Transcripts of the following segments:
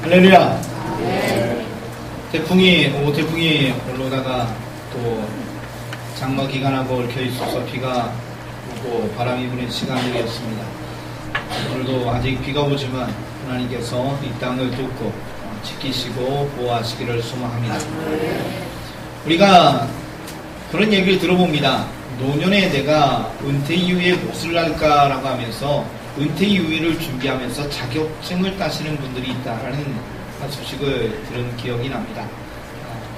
할렐루야. 태풍이 올라오다가 또 장마 기간하고 얽혀 있어서 비가 오고 바람이 부는 시간들이었습니다. 오늘도 아직 비가 오지만 하나님께서 이 땅을 돕고 지키시고 보호하시기를 소망합니다. 우리가 그런 얘기를 들어봅니다. 노년에 내가 은퇴 이후에 무엇을 할까라고 하면서 은퇴 이후를 준비하면서 자격증을 따시는 분들이 있다라는 소식을 들은 기억이 납니다.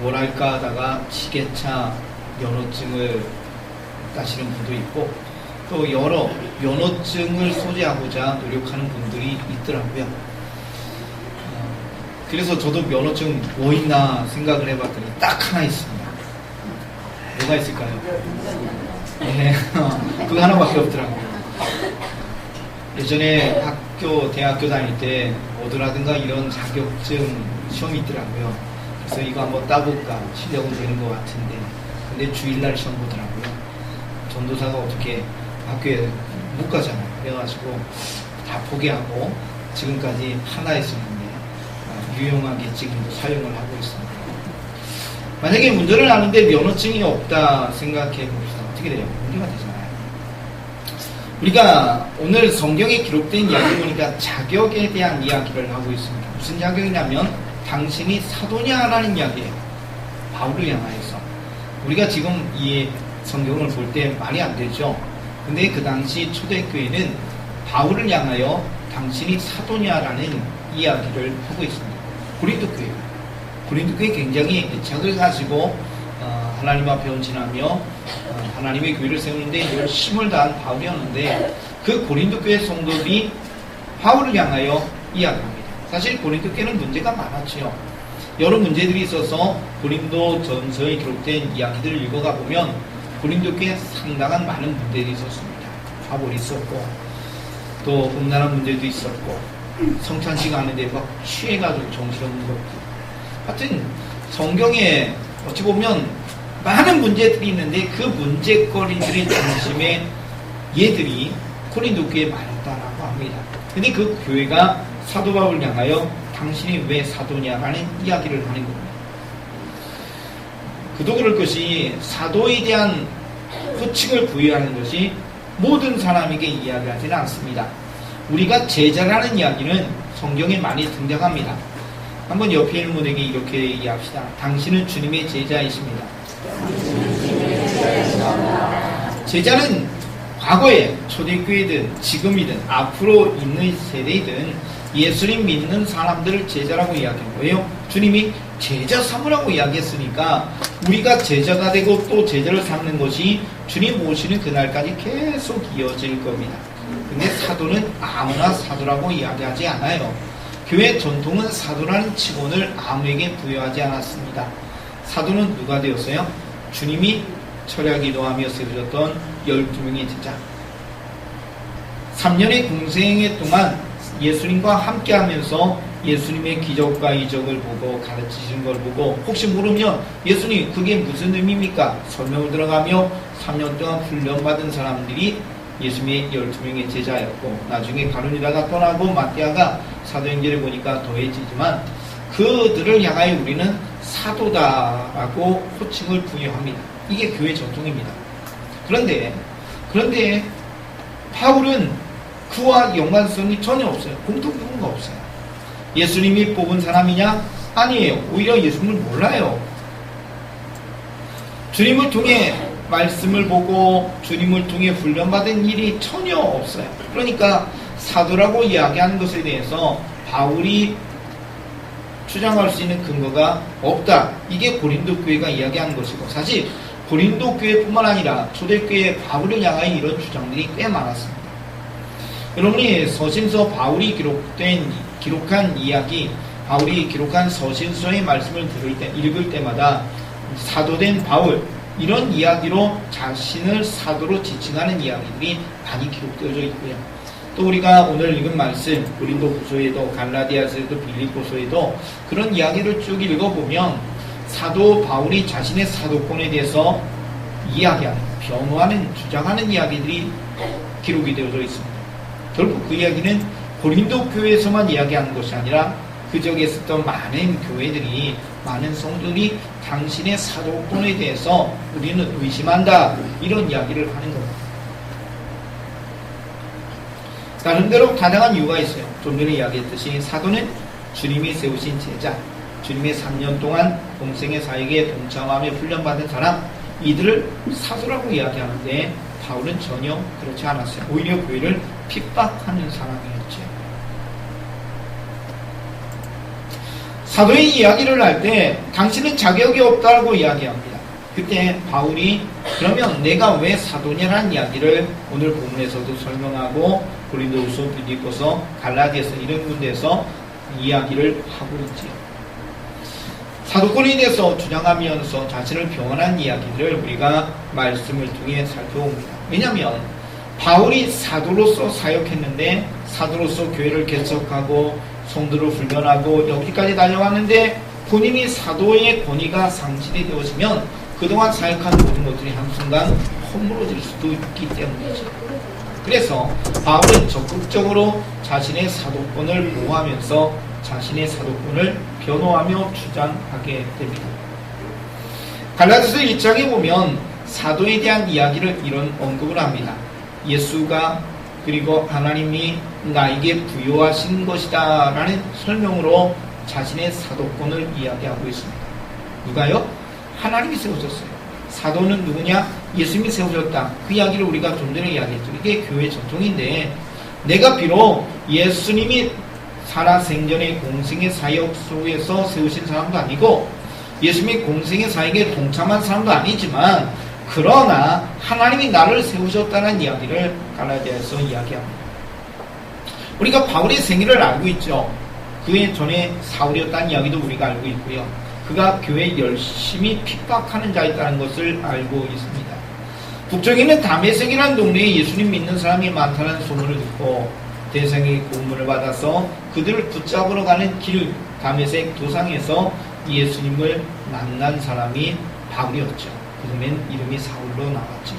뭘 할까 하다가 지게차 면허증을 따시는 분도 있고 또 여러 면허증을 소지하고자 노력하는 분들이 있더라고요. 그래서 저도 면허증 뭐 있나 생각을 해봤더니 딱 하나 있습니다. 뭐가 있을까요? 네, 그거 하나밖에 없더라고요. 예전에 대학교 다닐 때 뭐더라든가 이런 자격증 시험이 있더라고요. 그래서 이거 한번 따볼까 실력은 되는 것 같은데 근데 주일날 시험 보더라고요. 전도사가 어떻게 학교에 못 가잖아요. 그래가지고 다 포기하고 지금까지 하나 있었는데 유용하게 지금도 사용을 하고 있습니다. 만약에 운전을 하는데 면허증이 없다 생각해 봅시다. 어떻게 돼요? 문제가 되잖아요. 우리가 오늘 성경에 기록된 이야기 보니까 자격에 대한 이야기를 하고 있습니다. 무슨 자격이냐면 당신이 사도냐라는 이야기예요. 바울을 향하여서. 우리가 지금 이 성경을 볼 때 말이 안 되죠. 근데 그 당시 초대교회는 바울을 향하여 당신이 사도냐라는 이야기를 하고 있습니다. 고린도 교회 굉장히 애착을 가지고 하나님 앞에 헌신하며 하나님의 교회를 세우는데 열심을 다한 바울이었는데 그 고린도 교회 성도들이 바울을 향하여 이야기합니다. 사실 고린도 교회는 문제가 많았죠. 여러 문제들이 있어서 고린도 전서에 기록된 이야기들을 읽어가 보면 고린도 교회에 상당한 많은 문제들이 있었습니다. 파벌이 있었고 또 음란한 문제도 있었고 성찬식 하는데 막 취해가지고 정신없는 것도. 하여튼 성경에 어찌 보면 많은 문제들이 있는데 그 문제거리들의 중심에 얘들이 고린도 교회에 많았다라고 합니다. 근데 그 교회가 사도 바울을 향하여 당신이 왜 사도냐라는 이야기를 하는 겁니다. 그도 그럴 것이 사도에 대한 호칭을 부여하는 것이 모든 사람에게 이야기하지는 않습니다. 우리가 제자라는 이야기는 성경에 많이 등장합니다. 한번 옆에 있는 분에게 이렇게 이야기합시다. 당신은 주님의 제자이십니다. 제자는 과거에 초대교회든 지금이든 앞으로 있는 세대이든 예수님 믿는 사람들을 제자라고 이야기한 거예요. 주님이 제자 삼으라고 이야기했으니까 우리가 제자가 되고 또 제자를 삼는 것이 주님 오시는 그날까지 계속 이어질 겁니다. 근데 사도는 아무나 사도라고 이야기하지 않아요. 교회 전통은 사도라는 직원을 아무에게 부여하지 않았습니다. 사도는 누가 되었어요? 주님이 철야기도하며 세우셨던 12명의 제자. 3년의 공생애 동안 예수님과 함께 하면서 예수님의 기적과 이적을 보고 가르치시는 걸 보고 혹시 모르면 예수님 그게 무슨 의미입니까? 설명을 들어가며 3년 동안 훈련받은 사람들이 예수님의 12명의 제자였고 나중에 가룟유다가 떠나고 마띠아가 사도행전을 보니까 더해지지만 그들을 향하여 우리는 사도다라고 호칭을 부여합니다. 이게 교회 전통입니다. 그런데 바울은 그와 연관성이 전혀 없어요. 공통부분가 없어요. 예수님이 뽑은 사람이냐? 아니에요. 오히려 예수님을 몰라요. 주님을 통해 말씀을 보고 주님을 통해 훈련받은 일이 전혀 없어요. 그러니까 사도라고 이야기하는 것에 대해서 바울이 주장할 수 있는 근거가 없다. 이게 고린도 교회가 이야기하는 것이고 사실 고린도 교회뿐만 아니라 초대교회 바울을 향하여 이런 주장들이 꽤 많았습니다. 여러분이 서신서 바울이 기록한 이야기, 바울이 기록한 서신서의 말씀을 읽을 때마다 사도된 바울 이런 이야기로 자신을 사도로 지칭하는 이야기들이 많이 기록되어져 있고요. 또 우리가 오늘 읽은 말씀 고린도후서에도 갈라디아서에도 빌립보서에도 그런 이야기를 쭉 읽어보면 사도 바울이 자신의 사도권에 대해서 이야기하는, 변호하는, 주장하는 이야기들이 기록이 되어져 있습니다. 결국 그 이야기는 고린도 교회에서만 이야기하는 것이 아니라 그 지역에 있었던 많은 교회들이, 많은 성도들이 당신의 사도권에 대해서 우리는 의심한다, 이런 이야기를 하는 겁니다. 나름대로 타당한 이유가 있어요. 좀 전에 이야기했듯이 사도는 주님이 세우신 제자, 주님의 3년 동안 공생의 사역에 동참하며 훈련받은 사람, 이들을 사도라고 이야기하는데 바울은 전혀 그렇지 않았어요. 오히려 교회를 핍박하는 사람이었죠. 사도의 이야기를 할 때 당신은 자격이 없다고 이야기합니다. 그때 바울이 그러면 내가 왜 사도냐라는 이야기를 오늘 본문에서도 설명하고 고린도후서, 빌립보서, 갈라디아서 이런 군데에서 이야기를 하고 있지요. 사도권에 대해서 주장하면서 자신을 병언한 이야기들을 우리가 말씀을 통해 살펴봅니다. 왜냐하면 바울이 사도로서 사역했는데, 사도로서 교회를 개척하고 성도를 훈련하고 여기까지 달려왔는데 본인이 사도의 권위가 상실이 되어지면 그동안 사역한 모든 것들이 한순간 허물어질 수도 있기 때문이죠. 그래서 바울은 적극적으로 자신의 사도권을 보호하면서 자신의 사도권을 변호하며 주장하게 됩니다. 갈라디아서 1장에 보면 사도에 대한 이야기를 이런 언급을 합니다. 예수가 그리고 하나님이 나에게 부여하신 것이다 라는 설명으로 자신의 사도권을 이야기하고 있습니다. 누가요? 하나님이 세우셨어요. 사도는 누구냐? 예수님이 세우셨다. 그 이야기를 우리가 좀 전에 이야기했죠. 이게 교회 전통인데, 내가 비록 예수님이 살아생전의 공생의 사역 속에서 세우신 사람도 아니고 예수님이 공생의 사역에 동참한 사람도 아니지만, 그러나 하나님이 나를 세우셨다는 이야기를 갈라디아에서 이야기합니다. 우리가 바울의 생애를 알고 있죠. 그의 전에 사울이었다는 이야기도 우리가 알고 있고요. 그가 교회에 열심히 핍박하는 자였다는 것을 알고 있습니다. 북쪽에 있는 다메섹이라는 동네에 예수님 믿는 사람이 많다는 소문을 듣고 대성의 고문을 받아서 그들을 붙잡으러 가는 길 다메섹 도상에서 예수님을 만난 사람이 바울이었죠. 그러면 이름이 사울로 나왔죠.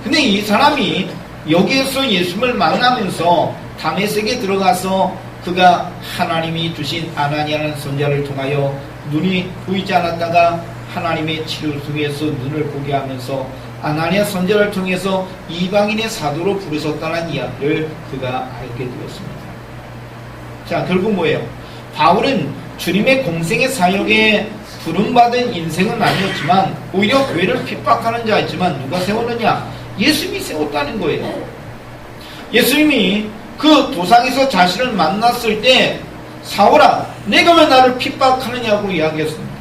근데 이 사람이 여기에서 예수님을 만나면서 다메섹에 들어가서 그가 하나님이 주신 아나니아라는 선지자를 통하여 눈이 보이지 않았다가 하나님의 치료 속에서 눈을 보게 하면서 아나니아 선지자를 통해서 이방인의 사도로 부르셨다는 이야기를 그가 알게 되었습니다. 자, 결국 뭐예요? 바울은 주님의 공생의 사역에 부름받은 인생은 아니었지만 오히려 교회를 핍박하는 자였지만 누가 세웠느냐? 예수님이 세웠다는 거예요. 예수님이 그 도상에서 자신을 만났을 때 사울아, 내가 왜 나를 핍박하느냐고 이야기했습니다.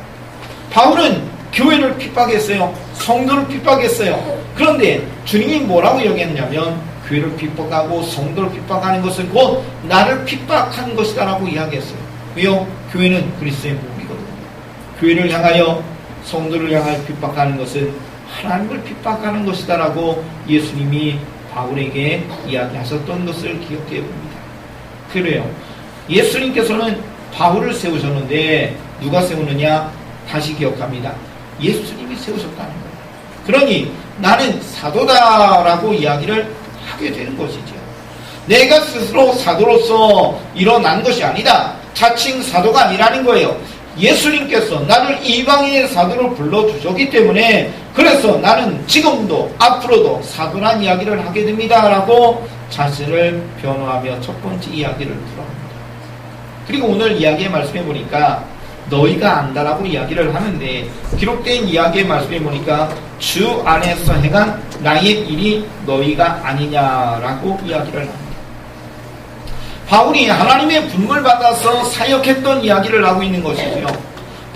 바울은 교회를 핍박했어요. 성도를 핍박했어요. 그런데 주님이 뭐라고 이야기했냐면 교회를 핍박하고 성도를 핍박하는 것은 곧 나를 핍박한 것이다 라고 이야기했어요. 왜요? 교회는 그리스도의 몸이거든요. 교회를 향하여 성도를 향하여 핍박하는 것은 하나님을 핍박하는 것이다 라고 예수님이 바울에게 이야기하셨던 것을 기억해 봅니다. 그래요. 예수님께서는 바울을 세우셨는데 누가 세우느냐? 다시 기억합니다. 예수님이 세우셨다는 거예요. 그러니 나는 사도다라고 이야기를 하게 되는 것이죠. 내가 스스로 사도로서 일어난 것이 아니다. 자칭 사도가 아니라는 거예요. 예수님께서 나를 이방인의 사도로 불러주셨기 때문에 그래서 나는 지금도 앞으로도 사도란 이야기를 하게 됩니다 라고 자신을 변호하며 첫 번째 이야기를 풀어갑니다. 그리고 오늘 이야기의 말씀해 보니까 너희가 안다라고 이야기를 하는데 기록된 이야기의 말씀해 보니까 주 안에서 행한 나의 일이 너희가 아니냐라고 이야기를 합니다. 바울이 하나님의 부름을 받아서 사역했던 이야기를 하고 있는 것이고요.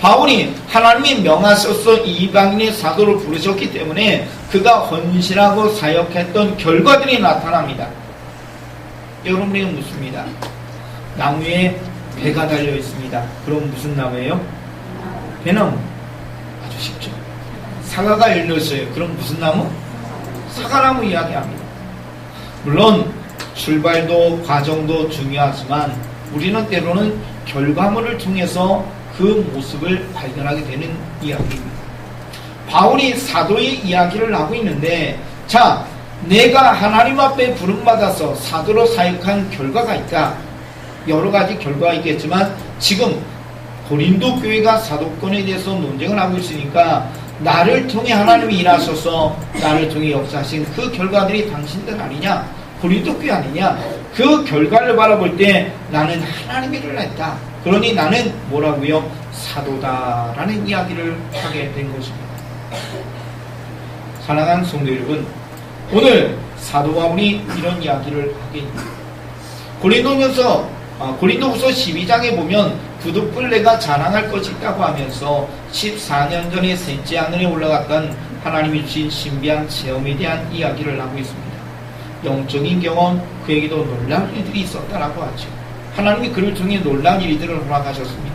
바울이 하나님이 명하셔서 이방인의 사도를 부르셨기 때문에 그가 헌신하고 사역했던 결과들이 나타납니다. 여러분에게 묻습니다. 나무에 배가 달려 있습니다. 그럼 무슨 나무예요? 배나무. 아주 쉽죠. 사과가 열렸어요. 그럼 무슨 나무? 사과나무 이야기합니다. 물론 출발도 과정도 중요하지만 우리는 때로는 결과물을 통해서 그 모습을 발견하게 되는 이야기입니다. 바울이 사도의 이야기를 하고 있는데 자, 내가 하나님 앞에 부름받아서 사도로 사역한 결과가 있다. 여러 가지 결과가 있겠지만 지금 고린도 교회가 사도권에 대해서 논쟁을 하고 있으니까 나를 통해 하나님이 일하셔서 나를 통해 역사하신 그 결과들이 당신들 아니냐? 고린도 교회 아니냐? 그 결과를 바라볼 때 나는 하나님의 일을 했다. 그러니 나는 뭐라고요? 사도다라는 이야기를 하게 된 것입니다. 사랑하는 성도 여러분, 오늘 사도 바울이 이런 이야기를 하게 됩니다. 고린도후서 12장에 보면 부득불 내가 자랑할 것이 있다고 하면서 14년 전에 셋째 하늘에 올라갔던 하나님이 주신 신비한 체험에 대한 이야기를 하고 있습니다. 영적인 경험, 그에게도 놀라운 일들이 있었다라고 하죠. 하나님이 그를 통해 놀라운 일들을 허락하셨습니다.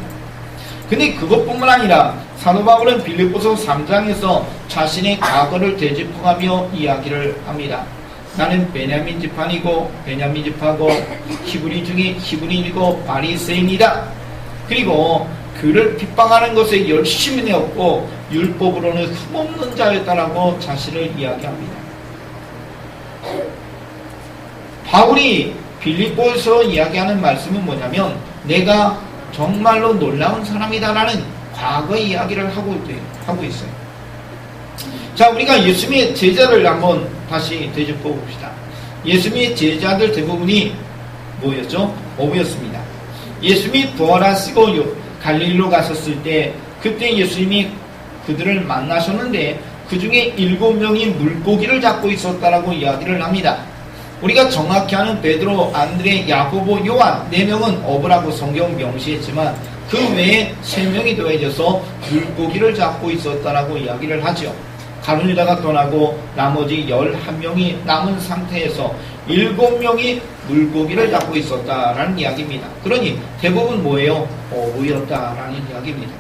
근데 그것뿐만 아니라 사도 바울은 빌립보서 3장에서 자신의 과거를 되짚어가며 이야기를 합니다. 나는 베냐민 지파고 히브리 중에 히브리이고 바리새인이다. 그리고 그를 핍박하는 것에 열심히 내었고 율법으로는 흠없는 자였다라고 자신을 이야기합니다. 바울이 빌립보에서 이야기하는 말씀은 뭐냐면 내가 정말로 놀라운 사람이다라는 과거의 이야기를 하고 있어요. 자, 우리가 예수님의 제자를 한번 다시 되짚어 봅시다. 예수님의 제자들 대부분이 뭐였죠? 어부였습니다. 예수님이 부활하시고 갈릴리로 가셨을 때 그때 예수님이 그들을 만나셨는데 그 중에 7명이 물고기를 잡고 있었다라고 이야기를 합니다. 우리가 정확히 아는 베드로, 안드레, 야고보, 요한 4명은 어부라고 성경 명시했지만 그 외에 3명이 더해져서 물고기를 잡고 있었다라고 이야기를 하죠. 가룟 유다가 떠나고 나머지 11명이 남은 상태에서 7명이 물고기를 잡고 있었다라는 이야기입니다. 그러니 대부분 뭐예요? 어부였다라는 이야기입니다.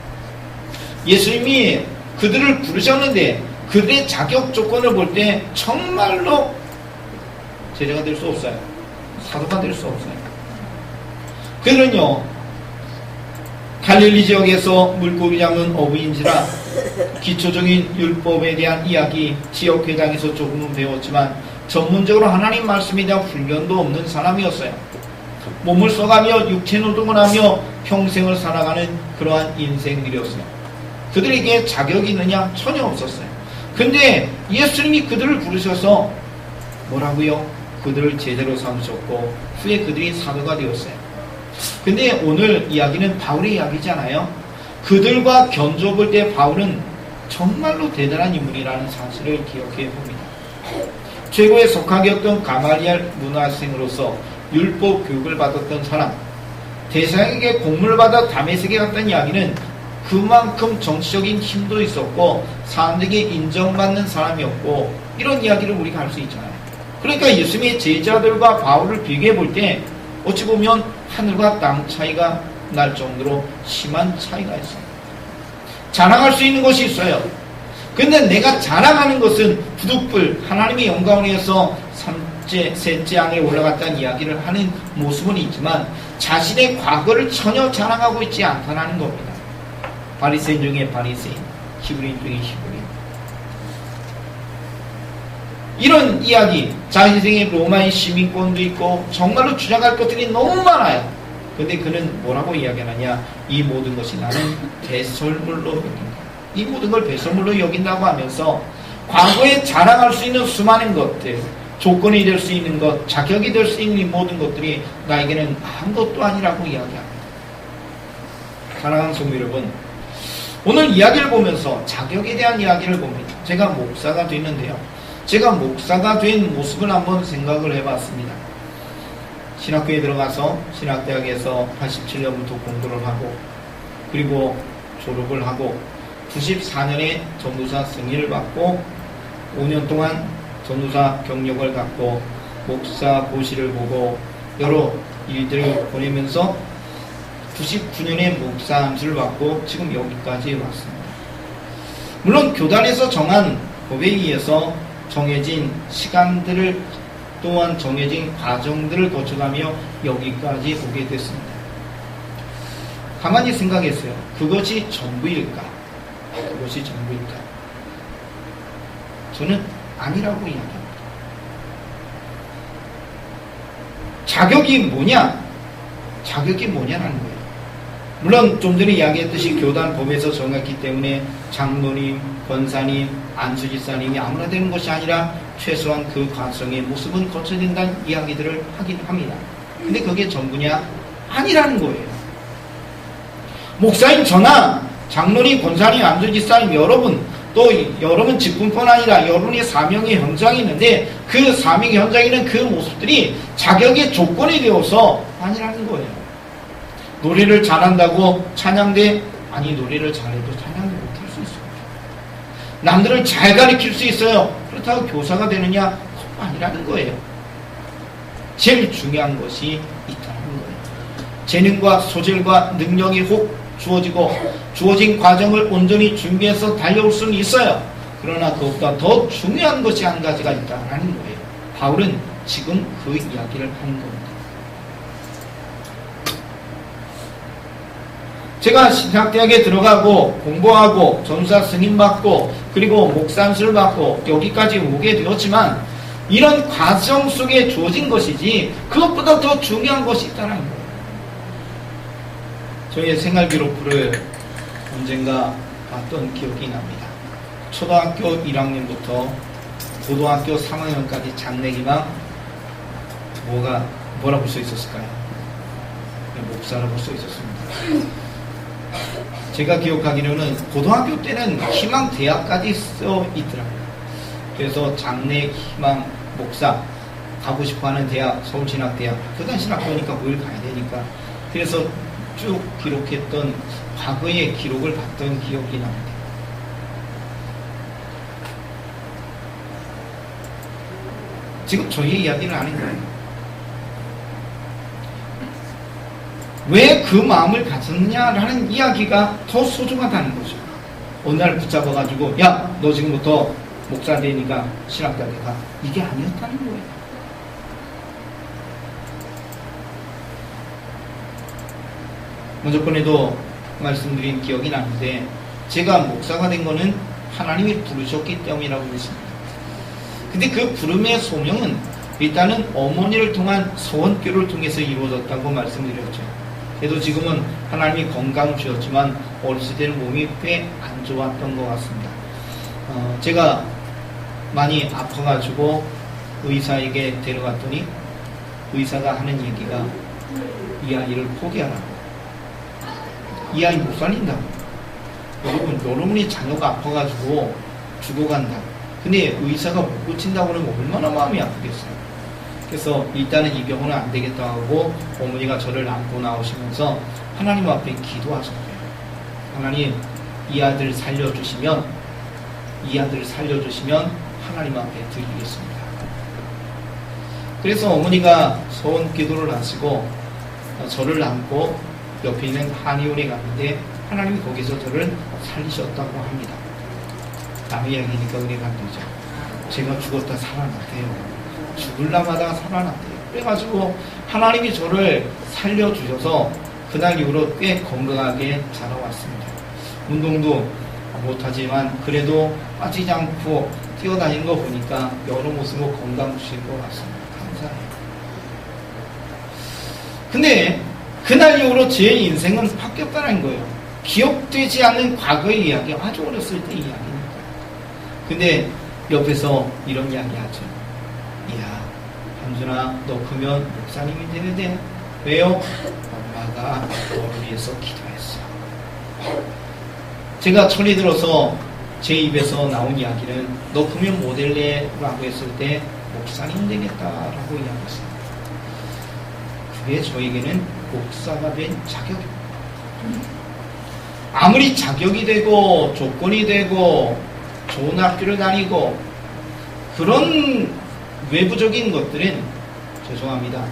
예수님이 그들을 부르셨는데 그들의 자격 조건을 볼 때 정말로 제자가 될 수 없어요. 사도가 될 수 없어요. 그들은요, 갈릴리 지역에서 물고기 잡는 어부인지라 기초적인 율법에 대한 이야기, 지역회당에서 조금은 배웠지만 전문적으로 하나님 말씀에 대한 훈련도 없는 사람이었어요. 몸을 써가며 육체 노동을 하며 평생을 살아가는 그러한 인생들이었어요. 그들에게 자격이 있느냐? 전혀 없었어요. 근데 예수님이 그들을 부르셔서 뭐라고요? 그들을 제대로 삼으셨고 후에 그들이 사도가 되었어요. 근데 오늘 이야기는 바울의 이야기잖아요. 그들과 견줘볼 때 바울은 정말로 대단한 인물이라는 사실을 기억해 봅니다. 최고의 석학이었던 가말리엘 문화생으로서 율법 교육을 받았던 사람, 대상에게 공문을 받아 다메섹에 갔다는 이야기는 그만큼 정치적인 힘도 있었고 사람들에게 인정받는 사람이었고 이런 이야기를 우리가 할 수 있잖아요. 그러니까 예수님의 제자들과 바울을 비교해 볼 때 어찌 보면 하늘과 땅 차이가 날 정도로 심한 차이가 있어요. 자랑할 수 있는 것이 있어요. 근데 내가 자랑하는 것은 부득불 하나님의 영광을 위해서 셋째 하늘에 올라갔다는 이야기를 하는 모습은 있지만 자신의 과거를 전혀 자랑하고 있지 않다는 겁니다. 바리새인 중에 바리새인, 히브리인 중에 히브리인. 이런 이야기, 자신생의 로마의 시민권도 있고 정말로 주장할 것들이 너무 많아요. 근데 그는 뭐라고 이야기하느냐? 이 모든 것이 나는 배설물로 여긴다. 이 모든 걸 배설물로 여긴다고 하면서 과거에 자랑할 수 있는 수많은 것들, 조건이 될 수 있는 것, 자격이 될 수 있는 이 모든 것들이 나에게는 아무것도 아니라고 이야기합니다. 사랑하는 성도 여러분, 오늘 이야기를 보면서 자격에 대한 이야기를 봅니다. 제가 목사가 됐는데요. 제가 목사가 된 모습을 한번 생각을 해봤습니다. 신학교에 들어가서 신학대학에서 87년부터 공부를 하고 그리고 졸업을 하고 94년에 전도사 승인을 받고 5년 동안 전도사 경력을 갖고 목사 고시를 보고 여러 일들을 보내면서 99년에 목사 암수를 받고 지금 여기까지 왔습니다. 물론 교단에서 정한 법에 의해서 정해진 시간들을 또한 정해진 과정들을 거쳐가며 여기까지 오게 됐습니다. 가만히 생각했어요. 그것이 전부일까? 그것이 전부일까? 저는 아니라고 이야기합니다. 자격이 뭐냐? 자격이 뭐냐는 거예요. 물론 좀 전에 이야기했듯이 교단 법에서 정했기 때문에 장로님, 권사님, 안수집사님이 아무나 되는 것이 아니라 최소한 그 과정의 모습은 거쳐야 된다는 이야기들을 하긴 합니다. 근데 그게 전부냐? 아니라는 거예요. 목사님 저나 장로님, 권사님, 안수집사님 여러분, 또 여러분 직분뿐 아니라 여러분의 사명의 현장이 있는데 그 사명의 현장에 있는 그 모습들이 자격의 조건이 되어서 아니라는 거예요. 노래를 잘한다고 찬양대? 아니, 노래를 잘해도 찬양을 못할 수 있어요. 남들을 잘 가르칠 수 있어요. 그렇다고 교사가 되느냐? 그건 아니라는 거예요. 제일 중요한 것이 있다는 거예요. 재능과 소질과 능력이 혹 주어진 과정을 온전히 준비해서 달려올 수는 있어요. 그러나 그것보다 더 중요한 것이 한 가지가 있다는 거예요. 바울은 지금 그 이야기를 하는 겁니다. 제가 신학대학에 들어가고 공부하고 전사 승인 받고 그리고 목산술 받고 여기까지 오게 되었지만 이런 과정 속에 주어진 것이지 그것보다 더 중요한 것이 있다는 거예요. 저희의 생활기록부를 언젠가 봤던 기억이 납니다. 초등학교 1학년부터 고등학교 3학년까지 장래희망 뭐라고 써 있었을까요? 목사라고 써 있었습니다. 제가 기억하기로는 고등학교 때는 희망대학까지 써 있더라고요. 그래서 장래희망 목사 가고 싶어하는 대학 서울신학대학 교단신학교니까 뭘 가야 되니까 그래서 쭉 기록했던 과거의 기록을 봤던 기억이 납니다. 지금 저희 이야기를 하는 거예요. 왜 그 마음을 가졌느냐라는 이야기가 더 소중하다는 거죠. 어느 날 붙잡아가지고 야, 너 지금부터 목사 되니까 신학대학에 가. 이게 아니었다는 거예요. 먼저 번에도 말씀드린 기억이 나는데 제가 목사가 된 거는 하나님이 부르셨기 때문이라고 했습니다. 근데 그 부름의 소명은 일단은 어머니를 통한 소원교를 통해서 이루어졌다고 말씀드렸죠. 그래도 지금은 하나님이 건강을 주셨지만 어렸을 때는 몸이 꽤 안 좋았던 것 같습니다. 제가 많이 아파가지고 의사에게 데려갔더니 의사가 하는 얘기가 이 아이를 포기하라고. 이 아이 못 살린다고. 여러분이 자녀가 아파가지고 죽어간다. 근데 의사가 못 고친다고 하면 얼마나 마음이 아프겠어요. 그래서 일단은 이 병원은 안 되겠다 하고 어머니가 저를 안고 나오시면서 하나님 앞에 기도하셨대요. 하나님, 이 아들 살려주시면 하나님 앞에 드리겠습니다. 그래서 어머니가 소원 기도를 하시고 저를 안고 옆에 있는 한의원에 갔는데 하나님이 거기서 저를 살리셨다고 합니다. 남의 이야기니까 은혜가 안 되죠. 제가 죽었다 살아났대요. 죽을라마다 살아났대요. 그래가지고 하나님이 저를 살려주셔서 그날 이후로 꽤 건강하게 자라왔습니다. 운동도 못하지만 그래도 빠지지 않고 뛰어다니는 거 보니까 여러 모습으로 건강 주실 것 같습니다. 감사해요. 근데 그날 이후로 제 인생은 바뀌었다는 거예요. 기억되지 않는 과거의 이야기, 아주 어렸을 때 이야기니까. 근데 옆에서 이런 이야기 하죠. 이야, 함준아, 너 크면 목사님이 되면 돼. 왜요? 엄마가 너를 위해서 기도했어. 제가 철이 들어서 제 입에서 나온 이야기는 너 크면 모델래? 라고 했을 때 목사님 되겠다라고 이야기했습니다. 그게 저에게는 목사가 된 자격입니다. 아무리 자격이 되고 조건이 되고 좋은 학교를 다니고 그런 외부적인 것들은 죄송합니다.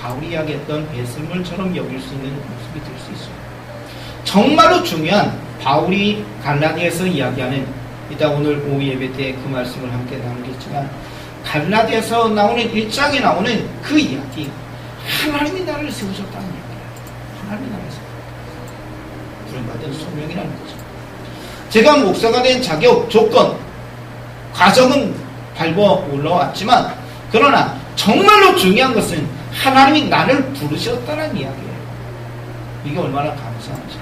바울이 이야기했던 배설물처럼 여길 수 있는 모습이 될 수 있어요. 정말로 중요한 바울이 갈라디아에서 이야기하는 이따 오늘 오후 예배 때 그 말씀을 함께 나누겠지만 갈라디아에서 나오는 1장에 나오는 그 이야기 하나님이 나를 세우셨다는 이야기예요. 하나님이 나를 세우셨다. 구원받은 소명이라는 거죠. 제가 목사가 된 자격, 조건, 과정은 밟아 올라왔지만 그러나 정말로 중요한 것은 하나님이 나를 부르셨다는 이야기예요. 이게 얼마나 감사한지.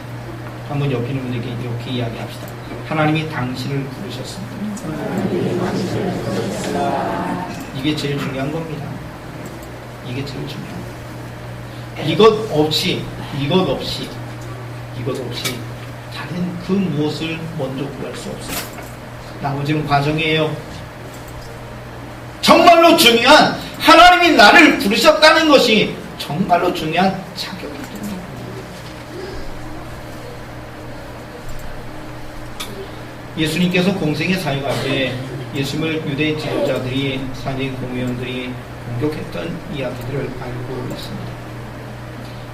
한번 옆에 있는 분에게 이렇게 이야기합시다. 하나님이 당신을 부르셨습니다. 이게 제일 중요한 겁니다. 이게 제일 중요한 거예요. 이것 없이 다른 그 무엇을 먼저 구할 수 없어요. 나머지는 과정이에요. 정말로 중요한 하나님이 나를 부르셨다는 것이 정말로 중요한 자격이기 때문에. 예수님께서 공생에 사역할 때 예수님을 유대 지도자들이, 산인 공의원들이 공격했던 이야기들을 알고 있습니다.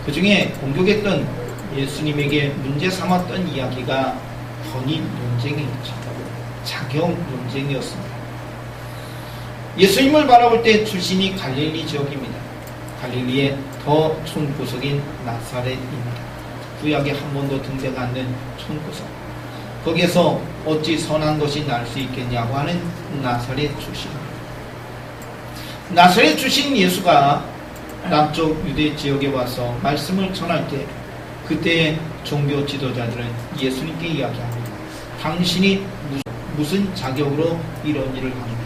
그 중에 공격했던 예수님에게 문제 삼았던 이야기가 번인 논쟁이었죠. 자격 논쟁이었습니다. 예수님을 바라볼 때 출신이 갈릴리 지역입니다. 갈릴리의 더 촌구석인 나사렛입니다. 구약에 한 번도 등재가 않는 촌구석. 거기에서 어찌 선한 것이 날 수 있겠냐고 하는 나사렛 출신입니다. 나사렛 출신 예수가 남쪽 유대 지역에 와서 말씀을 전할 때 그때의 종교 지도자들은 예수님께 이야기합니다. 당신이 무슨 자격으로 이런 일을 합니까?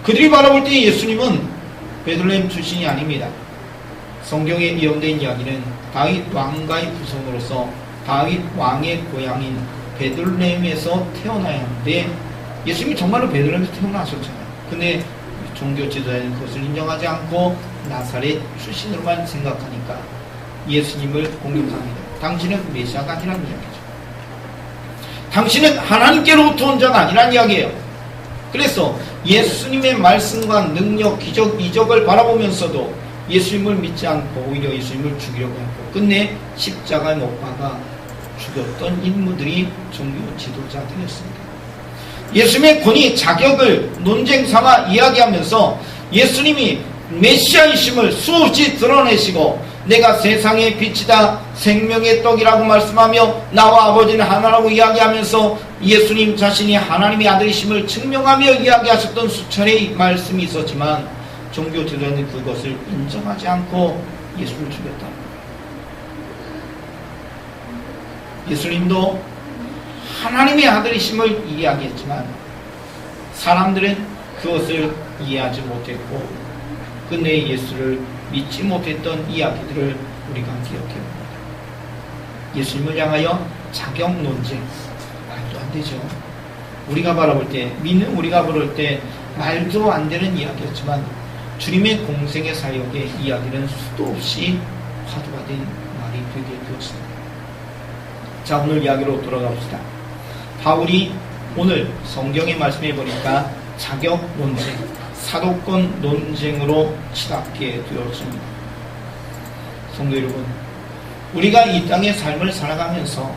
그들이 바라볼 때 예수님은 베들레헴 출신이 아닙니다. 성경에 예언된 이야기는 다윗 왕가의 후손으로서 다윗 왕의 고향인 베들레헴에서 태어나야 하는데 예수님이 정말로 베들레헴에서 태어나셨잖아요. 근데 종교 지도자는 그것을 인정하지 않고 나사렛 출신으로만 생각하니까 예수님을 공격합니다. 당신은 메시아가 아니라는 이야기죠. 당신은 하나님께로부터 온 자가 아니라는 이야기예요. 그래서 예수님의 말씀과 능력, 기적, 이적을 바라보면서도 예수님을 믿지 않고 오히려 예수님을 죽이려고 했고 끝내 십자가에 못 박아 죽였던 인물들이 종교 지도자들이었습니다. 예수님의 권위, 자격을 논쟁 삼아 이야기하면서 예수님이 메시아이심을 수없이 드러내시고 내가 세상의 빛이다, 생명의 떡이라고 말씀하며 나와 아버지는 하나라고 이야기하면서 예수님 자신이 하나님의 아들이심을 증명하며 이야기하셨던 수차례의 말씀이 있었지만 종교 지도자는 그것을 인정하지 않고 예수를 죽였다. 예수님도 하나님의 아들이심을 이야기했지만 사람들은 그것을 이해하지 못했고 끝내 예수를 믿지 못했던 이야기들을 우리가 기억해 봅니다. 예수님을 향하여 자격 논쟁, 말도 안 되죠. 우리가 바라볼 때, 믿는 우리가 바라볼 때 말도 안 되는 이야기였지만 주님의 공생의 사역의 이야기는 수도 없이 화두가 된 말이 되게 되었습니다. 자, 오늘 이야기로 돌아갑시다. 바울이 오늘 성경의 말씀해 보니까 자격 논쟁, 사도권 논쟁으로 치닫게 되었습니다. 성도 여러분, 우리가 이 땅의 삶을 살아가면서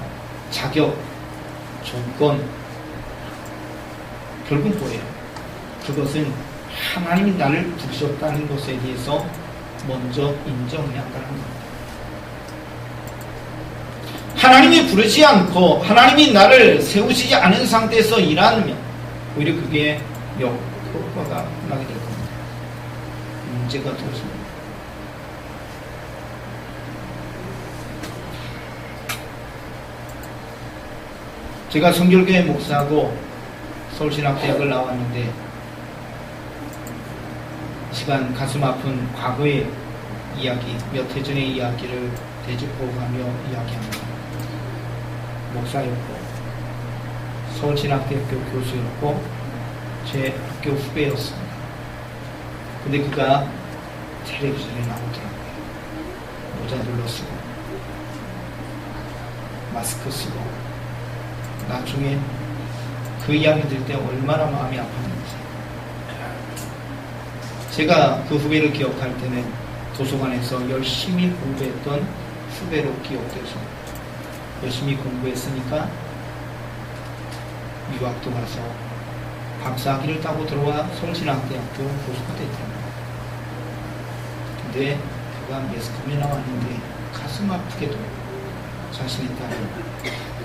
자격, 조건, 결국 뭐예요? 그것은 하나님이 나를 부르셨다는 것에 대해서 먼저 인정해야 한다는 겁니다. 하나님이 부르지 않고 하나님이 나를 세우시지 않은 상태에서 일하면 오히려 그게 역효과가 나게 될 겁니다. 문제가 되었습니다. 제가 성결교회 목사하고 서울신학대학을 나왔는데 시간 가슴 아픈 과거의 이야기, 몇 해 전의 이야기를 되짚어가며 이야기합니다. 목사였고 서울신학대학교 교수였고 제 학교 후배였습니다. 근데 그가 텔레비전에 나오더라고요. 모자 눌러 쓰고 마스크 쓰고 나중에 그 이야기 들을 때 얼마나 마음이 아팠는지. 제가 그 후배를 기억할 때는 도서관에서 열심히 공부했던 후배로 기억돼서 열심히 공부했으니까 유학도 가서 박사학위를 따고 들어와 서울신학대학교 교수가 됐답니다. 근데 그가 매스컴에 나왔는데 가슴 아프게도 자신의 딸을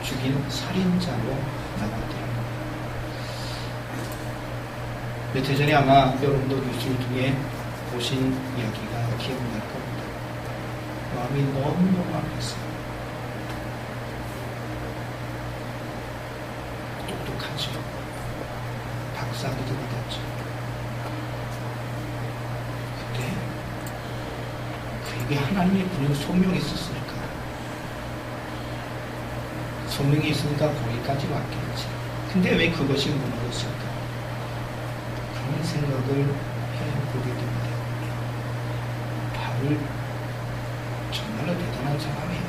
죽인 살인자로 나왔더라고요. 몇 해 전에 아마 여러분도 뉴스를 통해 보신 이야기가 기억날 겁니다. 마음이 너무너무 아팠어요. 똑똑하죠. 박사학위도 받았죠. 근데 그에게 하나님이 부른 소명이 있었으니까, 소명이 있으니까 거기까지 왔겠지. 근데 왜 그것이 무너졌을까? 그런 생각을 해보게 됩니다. 바울 정말로 대단한 사람이에요.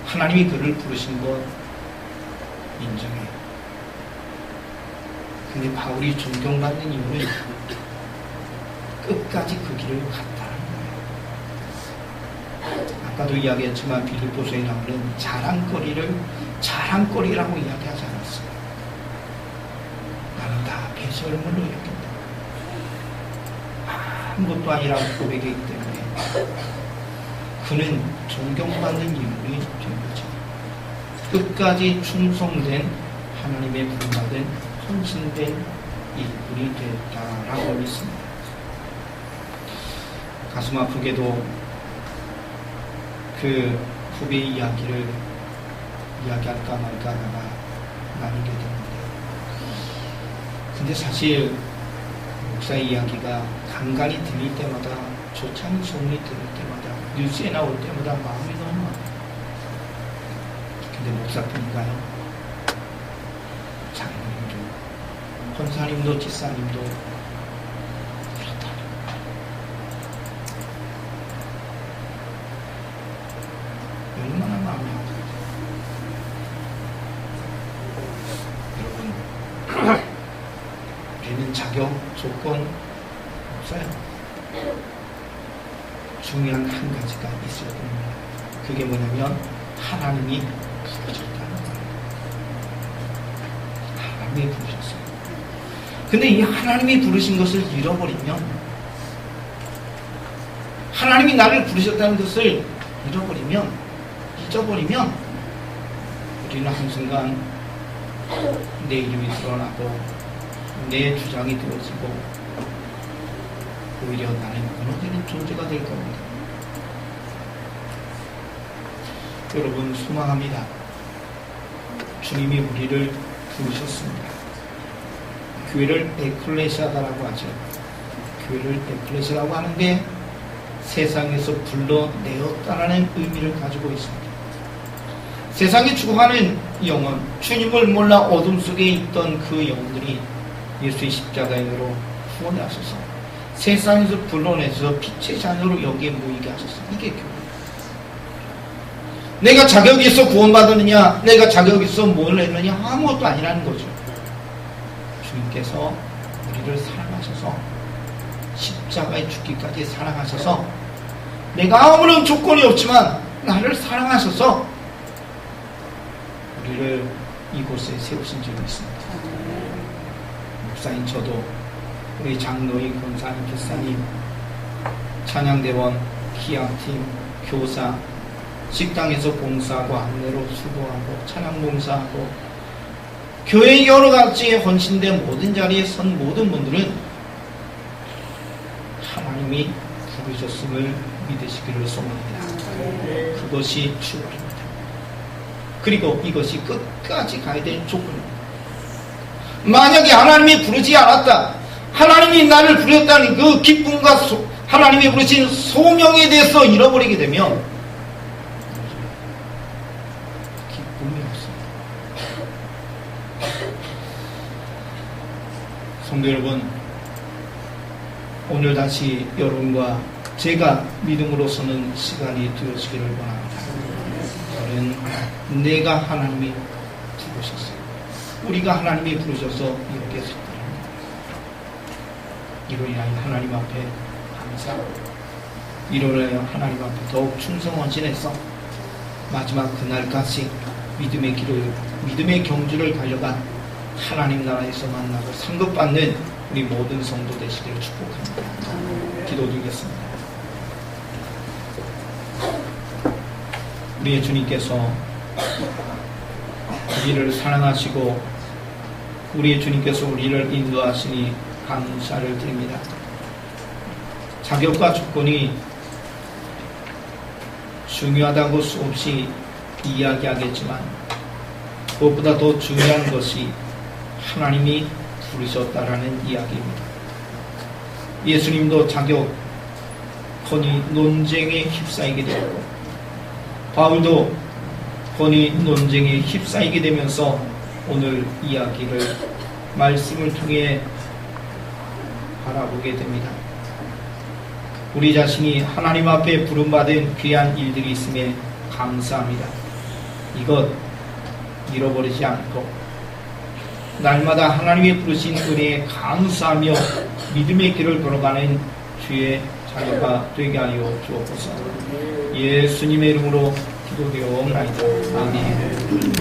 하나님이 그를 부르신 것 인정해요. 근데 바울이 존경받는 이유는 끝까지 그 길을 갔다는 거예요. 아까도 이야기했지만 빌립보서에 나오는 자랑거리를 자랑거리라고 이야기하지 않았어요. 나는 다 배설물로 여긴다. 아무것도 아니라고 고백했기 때문에 그는 존경받는 인물이 된 거죠. 끝까지 충성된 하나님의 부름받은 헌신된 인물이 됐다라고 믿습니다. 가슴 아프게도 그 후배의 이야기를 이야기할까 말까 하다가 나누게 됩니다. 근데 사실 목사의 이야기가 간간히 들릴 때마다, 좋지 않은 소문이 들릴 때마다, 뉴스에 나올 때마다 마음이 너무 아파요. 근데 목사뿐인가요? 장로님도, 권사님도, 집사님도 그렇다는 거예요. 얼마나 마음이 아파요. 여러분, 우리는 자격, 조건 없어요. 중요한 한 가지가 있어야 됩니다. 그게 뭐냐면 하나님이 부르셨다는 거예요. 하나님이 부르셨어요. 근데 이 하나님이 부르신 것을 잃어버리면, 하나님이 나를 부르셨다는 것을 잊어버리면 우리는 한순간 내 이름이 드러나고 내 주장이 되어지고 오히려 나는 무너지는 존재가 될 겁니다. 여러분, 소망합니다. 주님이 우리를 부르셨습니다. 교회를 에클레시아다라고 하죠. 교회를 에클레시아라고 하는데 세상에서 불러내었다라는 의미를 가지고 있습니다. 세상에 죽어가는 영혼, 주님을 몰라 어둠 속에 있던 그 영혼들이 예수의 십자가의 은혜로 구원해 하셔서 세상에서 불러내서 빛의 자녀로 여기에 모이게 하셨어. 이게 교회. 내가 자격이 있어 구원받았느냐, 내가 자격이 있어 뭘 했느냐, 아무것도 아니라는 거죠. 주님께서 우리를 사랑하셔서 십자가에 죽기까지 사랑하셔서 내가 아무런 조건이 없지만 나를 사랑하셔서 우리를 이곳에 세우신 적이 있습니다. 목사인 저도, 우리 장로인, 권사님, 기사님, 찬양대원, 기악팀, 교사, 식당에서 봉사하고 안내로 수고하고 찬양봉사하고 교회의 여러 가지 헌신된 모든 자리에 선 모든 분들은 하나님이 부르셨음을 믿으시기를 소망합니다. 그것이 출발입니다. 그리고 이것이 끝까지 가야 될 조건입니다. 만약에 하나님이 부르지 않았다, 하나님이 나를 부르셨다는 그 기쁨과 하나님이 부르신 소명에 대해서 잃어버리게 되면 기쁨이 없습니다. 성도 여러분, 오늘 다시 여러분과 제가 믿음으로 서는 시간이 되어지기를 원합니다. 저는 내가 하나님이 부르셨어요. 우리가 하나님이 부르셔서 여기에 섰다는 겁니다. 이로 인하여 하나님 앞에 감사하고, 이로 인하여 하나님 앞에 더욱 충성헌신해서 마지막 그날까지 믿음의 길을, 믿음의 경주를 달려간 하나님 나라에서 만나고 상급받는 우리 모든 성도 되시기를 축복합니다. 기도드리겠습니다. 우리의 주님께서 우리를 사랑하시고 우리의 주님께서 우리를 인도하시니 감사를 드립니다. 자격과 조건이 중요하다고 수없이 이야기하겠지만 그것보다 더 중요한 것이 하나님이 부르셨다라는 이야기입니다. 예수님도 자격, 권위, 논쟁에 휩싸이게 되었고 바울도 권위, 논쟁에 휩싸이게 되면서 오늘 이야기를 말씀을 통해 바라보게 됩니다. 우리 자신이 하나님 앞에 부름받은 귀한 일들이 있음에 감사합니다. 이것 잃어버리지 않고 날마다 하나님의 부르신 은혜에 감사하며 믿음의 길을 걸어가는 주의 자녀가 되게 하여 주옵소서. 예수님의 이름으로 기도되옵나이다. 아멘.